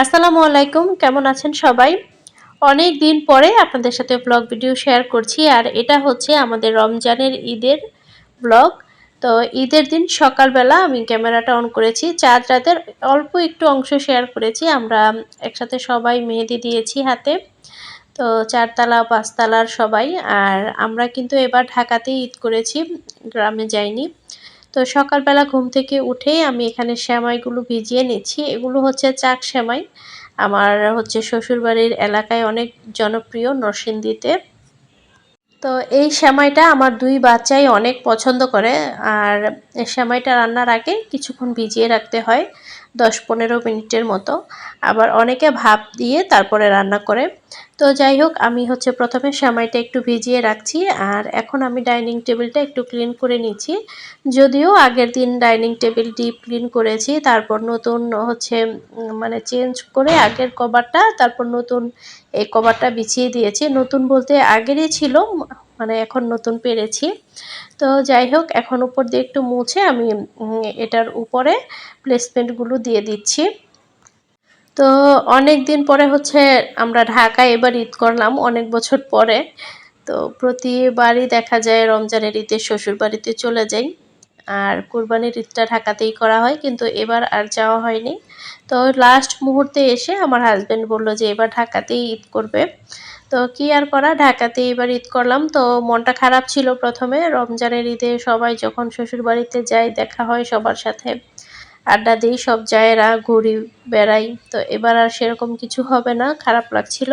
আসসালামু আলাইকুম। কেমন আছেন সবাই? অনেক দিন পরে আপনাদের সাথে ব্লগ ভিডিও শেয়ার করছি। আর এটা হচ্ছে আমাদের রমজানের ঈদের ব্লগ। তো ঈদের দিন সকালবেলা আমি ক্যামেরাটা অন করেছি। চাঁদ রাতের অল্প একটু অংশ শেয়ার করেছি। আমরা একসাথে সবাই মেহেদি দিয়েছি হাতে। তো ৪ তালা ৫ তালার সবাই। আর আমরা কিন্তু এবার ঢাকাতেই ঈদ করেছি, গ্রামে যাইনি। তো সকালবেলা ঘুম থেকে উঠেই আমি এখানে সেমাইগুলো ভিজিয়ে নিচ্ছি। এগুলো হচ্ছে চাক সেমাই। আমার হচ্ছে শ্বশুরবাড়ির এলাকায় অনেক জনপ্রিয় নরসিংদীতে। তো এই সেমাইটা আমার ২ বাচ্চাই অনেক পছন্দ করে। আর এই সেমাইটা রান্নার আগে কিছুক্ষণ ভিজিয়ে রাখতে হয়, ১০-১৫ মিনিটের মতো। আবার অনেকে ভাপ দিয়ে তারপরে রান্না করে। তো যাই হোক, আমি হচ্ছে প্রথমে সেমাইটা একটু ভিজিয়ে রাখছি। আর এখন আমি ডাইনিং টেবিলটা একটু ক্লিন করে নিচ্ছি। যদিও আগের দিন ডাইনিং টেবিল ডিপ ক্লিন করেছি, তারপর নতুন হচ্ছে মানে চেঞ্জ করে আগের কভারটা, তারপর নতুন এই কভারটা বিছিয়ে দিয়েছি। নতুন বলতে আগেরই ছিল, মানে এখন নতুন পেরেছি। তো যাই হোক, এখন উপর দিয়ে একটু মুছে আমি এটার উপরে প্লেসমেন্টগুলো দিয়ে দিচ্ছি। তো অনেক দিন পরে হচ্ছে আমরা ঢাকায় এবার ঈদ করলাম, অনেক বছর পরে। তো প্রতিবারই দেখা যায় রমজানের ঈদে শ্বশুরবাড়িতে চলে যাই। আর কোরবানির ঈদটা ঢাকাতেই করা হয়, কিন্তু এবার আর যাওয়া হয়নি। তো লাস্ট মুহূর্তে এসে আমার হাজব্যান্ড বলল যে এবার ঢাকাতেই ঈদ করবে। তো কি আর করা, ঢাকাতেই এবার ঈদ করলাম। তো মনটা খারাপ ছিল প্রথমে, রমজানের ঈদে সবাই যখন শ্বশুরবাড়িতে যায় দেখা হয় সবার সাথে, আড্ডা দিই, সব জায়েরা ঘুরি, বেড়াই। তো এবার আর সেরকম কিছু হবে না, খারাপ লাগছিল।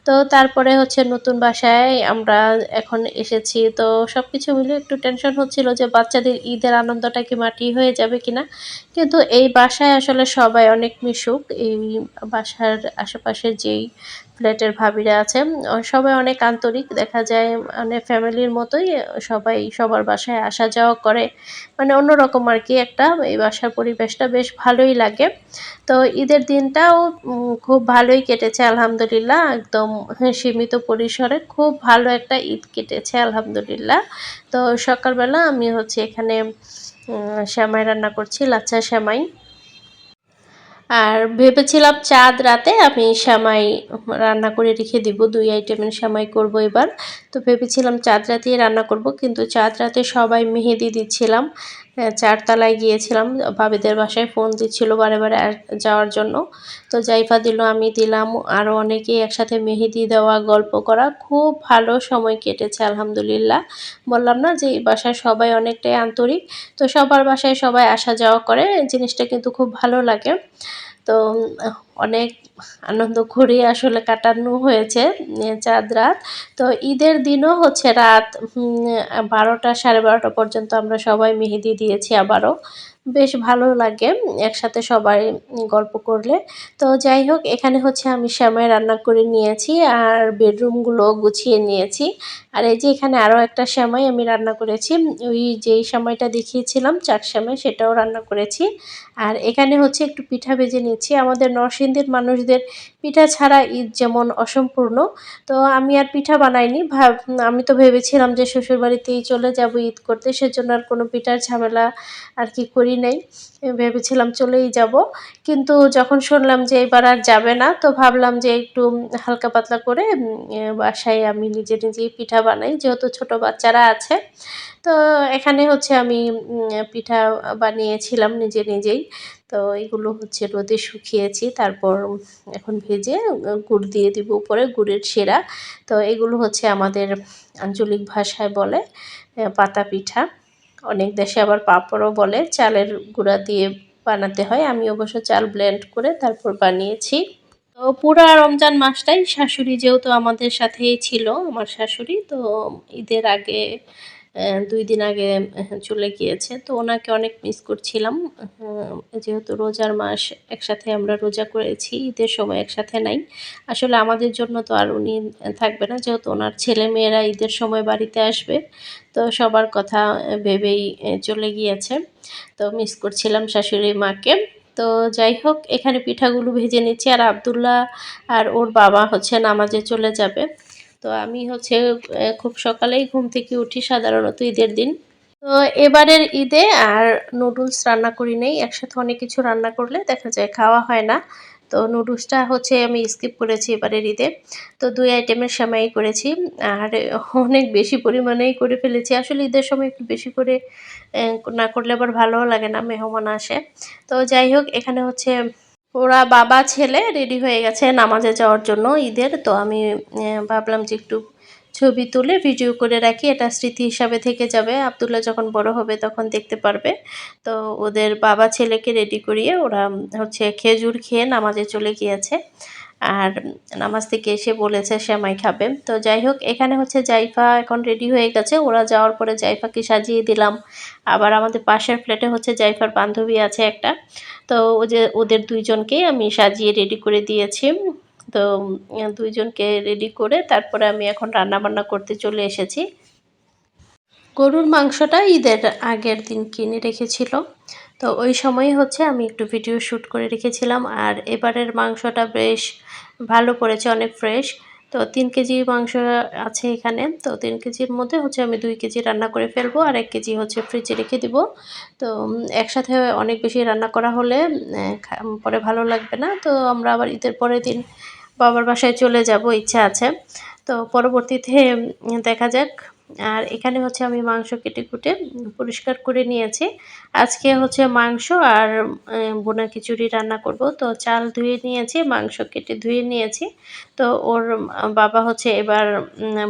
তো তারপরে হচ্ছে নতুন বাসায় আমরা এখন এসেছি। তো সবকিছু মিলে একটু টেনশন হচ্ছিল যে বাচ্চাদের ঈদের আনন্দটা কি মাটি হয়ে যাবে কিনা। কিন্তু এই বাসায় আসলে সবাই অনেক মিশুক। এই বাসার আশেপাশের যেই ফ্ল্যাটের ভাবিরা আছে, সবাই অনেক আন্তরিক। দেখা যায় মানে ফ্যামিলির মতোই সবাই সবার বাসায় আসা যাওয়া করে। মানে অন্যরকম আরকি একটা, এই বাসার পরিবেশটা বেশ ভালোই লাগে। তো ঈদের দিনটাও খুব ভালোই কেটেছে আলহামদুলিল্লাহ। একদম সীমিত পরিসরে খুব ভালো একটা ঈদ কেটেছে আলহামদুলিল্লাহ। তো সকালবেলা আমি হচ্ছে এখানে সেমাই রান্না করছি, লাচ্ছা সেমাই। আর ভেবেছিলাম চাঁদ রাতে আমি সেমাই রান্না করে রেখে দিব, ২ আইটেমের সেমাই করব এবার। তো ভেবেছিলাম চাঁদ রাতেই রান্না করব, কিন্তু চাঁদ রাতে সবাই মেহেদি দিচ্ছিলাম। ৪ তলায় গিয়েছিলাম, ভাবিদের বাসায় ফোন দিচ্ছিল বারে বারে যাওয়ার জন্য। তো জাইফা দিল, আমি দিলাম, আরও অনেকেই একসাথে মেহেদি দেওয়া, গল্প করা, খুব ভালো সময় কেটেছে আলহামদুলিল্লাহ। বললাম না যে এই বাসায় সবাই অনেকটাই আন্তরিক। তো সবার বাসায় সবাই আসা যাওয়া করে, জিনিসটা কিন্তু খুব ভালো লাগে। তো অনেক আনন্দ করে আসলে কাটানো হয়েছে চাঁদ রাত। তো ঈদের দিনও হচ্ছে রাত ১২টা ১২:৩০ পর্যন্ত আমরা সবাই মেহেদি দিয়েছি আবারও। বেশ ভালো লাগে একসাথে সবাই গল্প করলে। তো যাই হোক, এখানে হচ্ছে আমি সেমাই রান্না করে নিয়েছি আর বেডরুমগুলো গুছিয়ে নিয়েছি। আর এই যে এখানে আরও একটা সেমাই আমি রান্না করেছি। ওই যেই সেমাইটা দেখিয়েছিলাম চাক সেমাই, সেটাও রান্না করেছি। আর এখানে হচ্ছে একটু পিঠা ভেজে নিচ্ছি। আমাদের নরসিংদীর মানুষদের পিঠা ছাড়া ঈদ যেমন অসম্পূর্ণ। তো আমি আর পিঠা বানাইনি। আমি তো ভেবেছিলাম যে শ্বশুরবাড়িতেই চলে যাব ঈদ করতে, সেজন্য আর কোনো পিঠার ঝামেলা আর কি করি নাই। ভেবেছিলাম চলেই যাব। কিন্তু যখন শুনলাম যে এবার আর যাবে না, তো ভাবলাম যে একটু হালকা পাতলা করে বাসায় আমি নিজে নিজেই পিঠা বানাই, যেহেতু ছোট বাচ্চারা আছে। তো এখানে হচ্ছে আমি পিঠা বানিয়েছিলাম নিজে নিজেই। তো এগুলো হচ্ছে রোদে শুকিয়েছি, তারপর এখন ভেজে গুড় দিয়ে দিব উপরে, গুড়ের শিরা। তো এগুলো হচ্ছে আমাদের আঞ্চলিক ভাষায় বলে পাতা পিঠা। অনেক দেশে আবার পাঁপড়ও বলে। চালের গুঁড়া দিয়ে বানাতে হয়, আমি অবশ্য চাল ব্লেন্ড করে তারপর বানিয়েছি। তো পুরা রমজান মাসটাই শাশুড়ি যেহেতু আমাদের সাথেই ছিল, আমার শাশুড়ি তো ঈদের আগে ২ দিন আগে চলে গিয়েছে। তো ওনাকে অনেক মিস করছিলাম। যেহেতু রোজার মাস একসাথে আমরা রোজা করেছি, ঈদের সময় একসাথে নাই। আসলে আমাদের জন্য তো আর উনি থাকবে না, যেহেতু ওনার ছেলেমেয়েরা ঈদের সময় বাড়িতে আসবে। তো সবার কথা ভেবেই চলে গিয়েছে। তো মিস করছিলাম শাশুড়ি মাকে। তো যাই হোক, এখানে পিঠাগুলো ভেজে নিচ্ছি। আর আব্দুল্লাহ আর ওর বাবা হচ্ছে নামাজে চলে যাবে। তো আমি হচ্ছে খুব সকালেই ঘুম থেকে উঠি সাধারণত ঈদের দিন। তো এবারের ঈদে আর নুডলস রান্না করি নাই। একসাথে অনেক কিছু রান্না করলে দেখা যায় খাওয়া হয় না। তো নুডলসটা হচ্ছে আমি স্কিপ করেছি এবারের ঈদে। তো ২ আইটেমের সেমাই করেছি। আর অনেক বেশি পরিমাণেই করে ফেলেছি। আসলে ঈদের সময় একটু বেশি করে না করলে আবার ভালোও লাগে না, মেহমান আসে। তো যাই হোক, এখানে হচ্ছে ওরা বাবা ছেলে রেডি হয়ে গেছে নামাজে যাওয়ার জন্য ঈদের। তো আমি ভাবলাম যে একটু ছবি তুলে ভিডিও করে রাখি, এটা স্মৃতি হিসাবে থেকে যাবে। আব্দুল্লাহ যখন বড় হবে তখন দেখতে পারবে। তো ওদের বাবা ছেলেকে রেডি করিয়ে ওরা হচ্ছে খেজুর খেয়ে নামাজে চলে গিয়েছে। আর নামাজ থেকে এসে বলেছে সেমাই খাবে। তো যাই হোক, এখানে হচ্ছে জাইফা এখন রেডি হয়ে গেছে। ওরা যাওয়ার পরে জাইফাকে সাজিয়ে দিলাম। আবার আমাদের পাশের ফ্ল্যাটে হচ্ছে জাইফার বান্ধবী আছে একটা। তো ওদের ২ জনকেই আমি সাজিয়ে রেডি করে দিয়েছি। তো ২ জনকে রেডি করে তারপরে আমি এখন রান্নাবান্না করতে চলে এসেছি। গরুর মাংসটা ঈদের আগের দিন কিনে রেখেছিল। তো ওই সময়ই হচ্ছে আমি একটু ভিডিও শ্যুট করে রেখেছিলাম। আর এবারের মাংসটা বেশ ভালো পড়েছে, অনেক ফ্রেশ। তো ৩ কেজি মাংস আছে এখানে। তো ৩ কেজির মধ্যে হচ্ছে আমি ২ কেজি রান্না করে ফেলবো, আর ১ কেজি হচ্ছে ফ্রিজে রেখে দিব। তো একসাথে অনেক বেশি রান্না করা হলে পরে ভালো লাগবে না। তো আমরা আবার ঈদের পরের দিন বাবার বাসায় চলে যাব, ইচ্ছা আছে। তো পরবর্তীতে দেখা যাক। আর এখানে হচ্ছে আমি মাংস কেটে কুটে পরিষ্কার করে নিয়েছি। আজকে হচ্ছে মাংস আর ভুনা খিচুড়ি রান্না করব। তো চাল ধুয়ে নিয়েছি, মাংস কেটে ধুয়ে নিয়েছি। তো ওর বাবা হচ্ছে এবার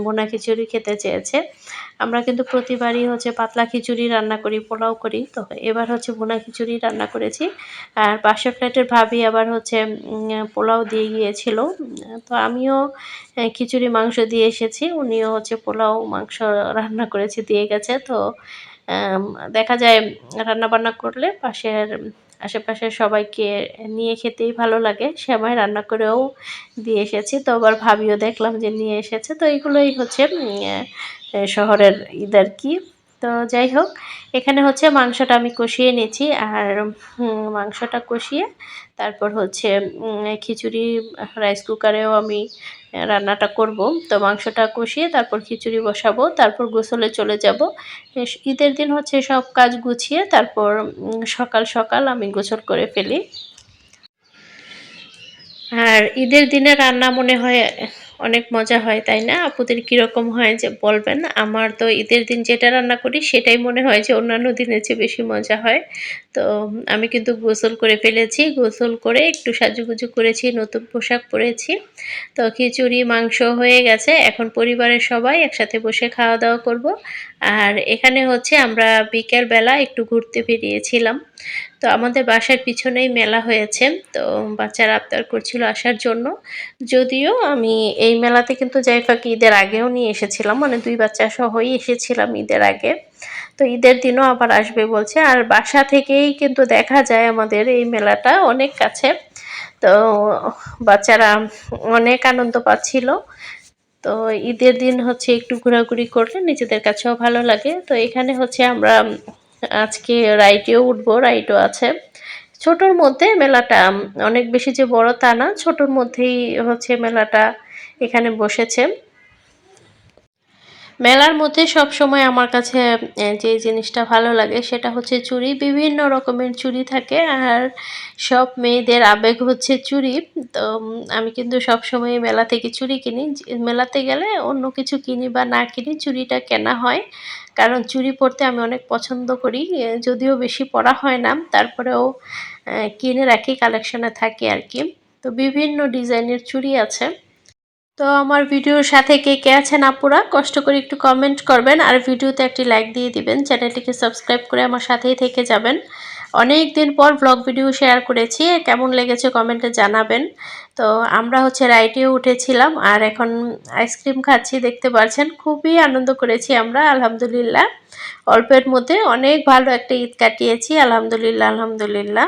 ভুনা খিচুড়ি খেতে চেয়েছে। আমরা কিন্তু প্রতিবারই হচ্ছে পাতলা খিচুড়ি রান্না করি, পোলাও করি। তো এবার হচ্ছে ভুনা খিচুড়ি রান্না করেছি। আর পাশের ফ্ল্যাটের ভাবি আবার হচ্ছে পোলাও দিয়ে গিয়েছিল। তো আমিও খিচুড়ি মাংস দিয়ে এসেছি। উনিও হচ্ছে পোলাও মাংস রান্না করেছে দিয়ে গেছে। তো আম দেখা যায় রান্নাবান্না করলে আশেপাশের সবাইকে নিয়ে খেতেই ভালো লাগে। সেমাই রান্না করেও দিয়ে এসেছি। তো আবার ভাবিও দেখলাম যে নিয়ে এসেছে। তো এগুলোই হচ্ছে শহরের ঈদ আরকি। তো যাই হোক, এখানে হচ্ছে মাংসটা আমি কষিয়ে নিয়েছি। আর মাংসটা কষিয়ে তারপর হচ্ছে খিচুড়ি রাইস কুকারেও আমি রান্নাটা করব। তো মাংসটা কষিয়ে তারপর খিচুড়ি বসাবো, তারপর গোসলে চলে যাব। ঈদের দিন হচ্ছে সব কাজ গুছিয়ে তারপর সকাল সকাল আমি গোসল করে ফেলি। আর ঈদের দিনে রান্না মনে হয় অনেক মজা হয়, তাই না? আপুদের কীরকম হয় যে বলবেন। আমার তো ঈদের দিন যেটা রান্না করি সেটাই মনে হয় যে অন্যান্য দিনের চেয়ে বেশি মজা হয়। তো আমি কিন্তু গোসল করে ফেলেছি। গোসল করে একটু সাজুগুজু করেছি, নতুন পোশাক পরেছি। তো খিচুড়ি মাংস হয়ে গেছে। এখন পরিবারের সবাই একসাথে বসে খাওয়া দাওয়া করব। আর এখানে হচ্ছে আমরা বিকেল বেলা একটু ঘুরতে বেরিয়েছিলাম। তো আমাদের বাসার পিছনেই মেলা হয়েছে। তো বাচ্চারা আবদার করছিল আসার জন্য। যদিও আমি এই মেলাতে কিন্তু জাইফাকে ঈদের আগেও নিয়ে এসেছিলাম। মানে ২ বাচ্চা সহই এসেছিলাম ঈদের আগে। তো ঈদের দিনও আবার আসবে বলছে। আর বাসা থেকেই কিন্তু দেখা যায় আমাদের এই মেলাটা অনেক কাছে। তো বাচ্চারা অনেক আনন্দ পাচ্ছিল। তো ঈদের দিন হচ্ছে একটু ঘোরাঘুরি করলে নিজেদের কাছেও ভালো লাগে। তো এখানে হচ্ছে আমরা আজকে রাইডেও উঠবো, রাইডও আছে। ছোটোর মধ্যে মেলাটা, অনেক বেশি যে বড় তা না, ছোটোর মধ্যেই হচ্ছে মেলাটা এখানে বসেছে। মেলার মধ্যে সবসময় আমার কাছে যে জিনিসটা ভালো লাগে সেটা হচ্ছে চুড়ি। বিভিন্ন রকমের চুড়ি থাকে। আর সব মেয়েদের আবেগ হচ্ছে চুড়ি। তো আমি কিন্তু সবসময় মেলা থেকে চুড়ি কিনি। মেলাতে গেলে অন্য কিছু কিনি বা না কিনি, চুড়িটা কেনা হয়। কারণ চুড়ি পরতে আমি অনেক পছন্দ করি। যদিও বেশি পরা হয় না, তারপরেও কিনে রাখি, কালেকশনে থাকে আরকি। তো বিভিন্ন ডিজাইনের চুড়ি আছে। তো আমার ভিডিওর সাথে কে কে আছেন আপুরা, কষ্ট করে একটু কমেন্ট করবেন। আর ভিডিওতে একটি লাইক দিয়ে দিবেন। চ্যানেলটিকে সাবস্ক্রাইব করে আমার সাথেই থেকে যাবেন। অনেক দিন পর ব্লগ ভিডিও শেয়ার করেছি, কেমন লেগেছে কমেন্টে জানাবেন। তো আমরা হচ্ছে রাইডেও উঠেছিলাম আর এখন আইসক্রিম খাচ্ছি, দেখতে পাচ্ছেন। খুবই আনন্দ করেছি আমরা, আলহামদুলিল্লাহ। অল্পের মধ্যে অনেক ভালো একটা ঈদ কাটিয়েছি, আলহামদুলিল্লাহ আলহামদুলিল্লাহ।